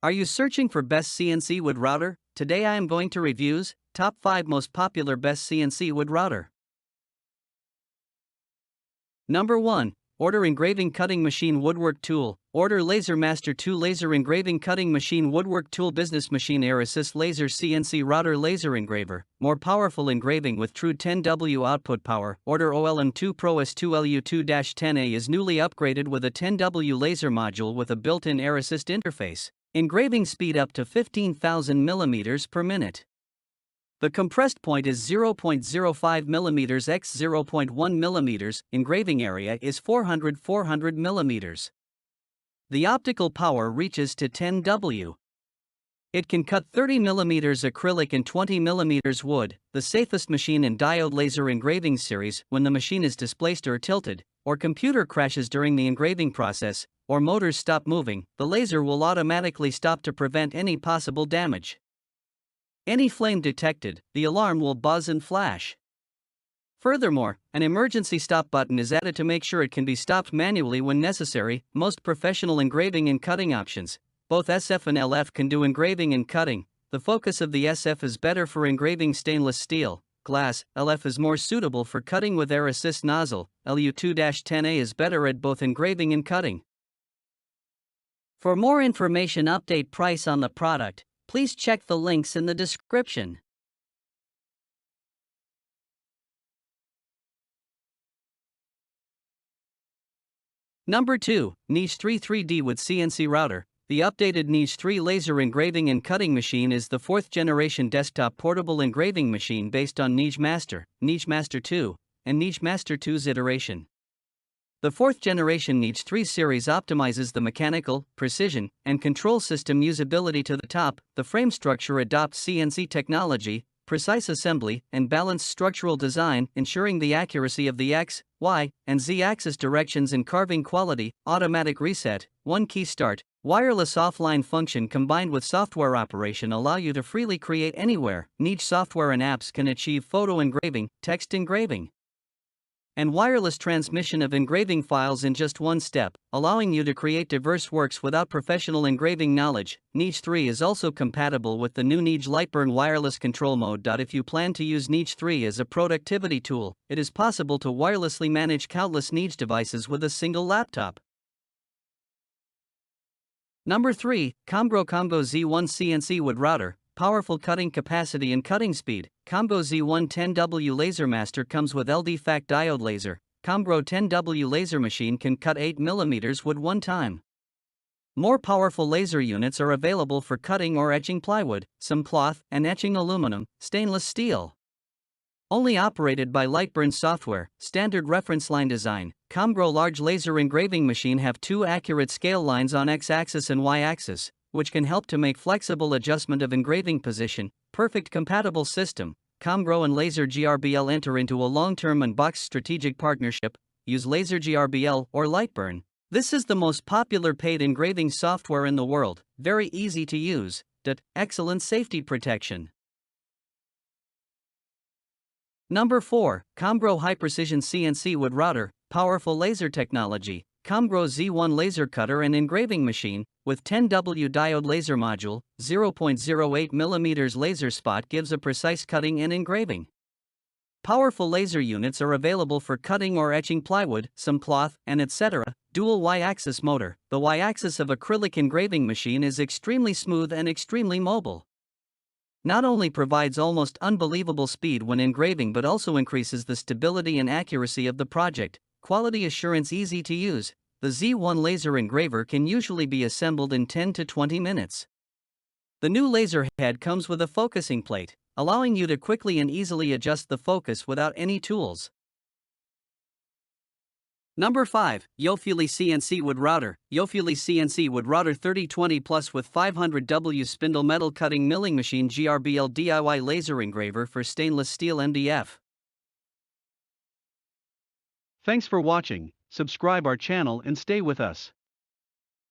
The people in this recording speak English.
Are you searching for best CNC wood router? Today I am going to reviews top 5 most popular best CNC wood router. Number 1. ORTUR Engraving Cutting Machine Woodwork Tool. ORTUR Laser Master 2 Laser Engraving Cutting Machine Woodwork Tool Business Machine Air Assist Laser CNC Router Laser Engraver. More powerful engraving with true 10W output power. ORTUR OLM2 Pro S2 LU2-10A is newly upgraded with a 10W laser module with a built-in air assist interface. Engraving speed up to 15,000 mm per minute. The compressed point is 0.05 mm x 0.1 mm, engraving area is 400 mm. The optical power reaches to 10 W. It can cut 30 mm acrylic and 20 mm wood, the safest machine in diode laser engraving series. When the machine is displaced or tilted, or computer crashes during the engraving process, or motors stop moving, the laser will automatically stop to prevent any possible damage. Any flame detected, the alarm will buzz and flash. Furthermore, an emergency stop button is added to make sure it can be stopped manually when necessary. Most professional engraving and cutting options, both SF and LF, can do engraving and cutting. The focus of the SF is better for engraving stainless steel, glass. LF is more suitable for cutting with air assist nozzle. LU2-10A is better at both engraving and cutting. For more information, update price on the product, please check the links in the description. Number 2. NEJE 3 3D Wood CNC Router. The updated NEJE 3 laser engraving and cutting machine is the 4th generation desktop portable engraving machine based on NEJE Master, NEJE Master 2, and NEJE Master 2's iteration. The 4th generation NEJE 3 series optimizes the mechanical, precision, and control system usability to the top. The frame structure adopts CNC technology, precise assembly, and balanced structural design, ensuring the accuracy of the X, Y, and Z axis directions and carving quality. Automatic reset, one key start, wireless offline function combined with software operation allow you to freely create anywhere. NEJE software and apps can achieve photo engraving, text engraving, and wireless transmission of engraving files in just one step, allowing you to create diverse works without professional engraving knowledge. NEJE 3 is also compatible with the new NEJE Lightburn wireless control mode. If you plan to use NEJE 3 as a productivity tool, it is possible to wirelessly manage countless NEJE devices with a single laptop. Number 3. COMRO Combo Z1 CNC Wood Router. Powerful cutting capacity and cutting speed. COMGO Z1 10W Laser Master comes with LD FAC diode laser. COMGROW 10W laser machine can cut 8 mm wood one time. More powerful laser units are available for cutting or etching plywood, some cloth, and etching aluminum, stainless steel. Only operated by Lightburn software, standard reference line design. COMGROW large laser engraving machine have 2 accurate scale lines on X-axis and Y-axis, which can help to make flexible adjustment of engraving position. Perfect compatible system. COMGROW and Laser GRBL enter into a long-term and boxed strategic partnership. Use Laser GRBL or Lightburn. This is the most popular paid engraving software in the world. Very easy to use. Excellent safety protection. Number 4. COMGROW High Precision CNC Wood Router. Powerful laser technology. COMGROW Z1 laser cutter and engraving machine, with 10W diode laser module, 0.08 mm laser spot gives a precise cutting and engraving. Powerful laser units are available for cutting or etching plywood, some cloth, and etc. Dual Y-axis motor. The Y-axis of acrylic engraving machine is extremely smooth and extremely mobile. Not only provides almost unbelievable speed when engraving but also increases the stability and accuracy of the project. Quality assurance easy to use. The Z1 laser engraver can usually be assembled in 10 to 20 minutes. The new laser head comes with a focusing plate, allowing you to quickly and easily adjust the focus without any tools. Number 5. Yofuly CNC Wood Router. Yofuly CNC Wood Router 3020 Plus with 500W spindle metal cutting milling machine GRBL DIY laser engraver for stainless steel MDF. Thanks for watching. Subscribe our channel and stay with us.